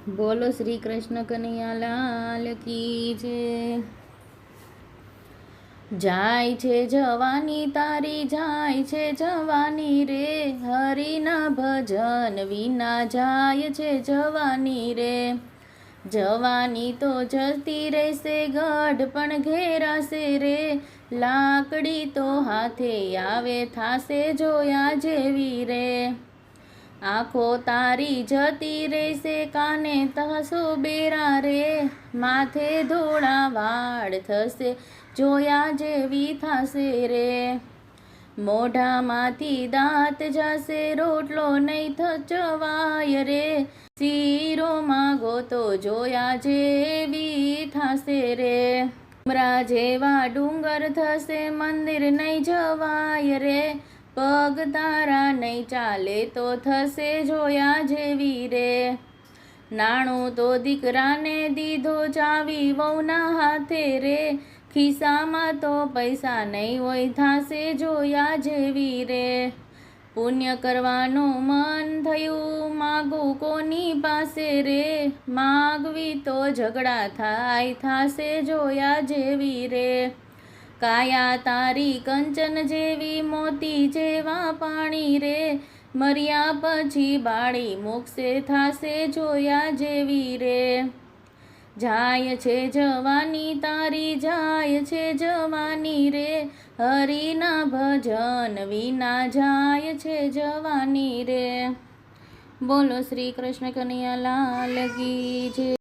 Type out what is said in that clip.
બોલો શ્રી કૃષ્ણ કનૈયા લાલ કી જય। જાય છે જવાની તારી જાય છે જવાની રે, હરિના ભજન વિના જાય છે જવાની રે। જવાની તો જતી રહેશે ગઢ પણ ઘેરાશે રે, લાકડી તો હાથે આવે થાશે જોયા જેવી રે। આંખો તારી જતી રહેશે કાને થશો બેરા રે, માથે ધોળા વાળ થશે જોયા જેવી થાશે રે। મોઢામાંથી દાંત જશે રોટલો નહીં થચવાય રે, શીરો માગો તો જોયા જેવી થાશે રે। ડુંગરા જેવા ડુંગર થશે મંદિર નહીં જવાય રે, પગ તારા નહીં ચાલે તો થશે જોયા જેવી રે। નાણું તો દીકરાને દીધો ચાવી વહુના હાથે રે, ખિસ્સામાં તો પૈસા નહીં હોય થાશે જોયા જેવી રે। પુણ્ય કરવાનું મન થયું માગું કોની પાસે રે, માગવી તો ઝઘડા થાય થાશે જોયા જેવી રે। કાયા તારી કંચન જેવી મોતી જેવા પાણી રે, મર્યા પછી બાળી મૂકશે થાશે જોયા જેવી રે। જાય છે જવાની તારી જાય છે જવાની રે, હરિના ભજન વિના જાય છે જવાની રે। બોલો શ્રી કૃષ્ણ કનૈયા લાલ કી જય।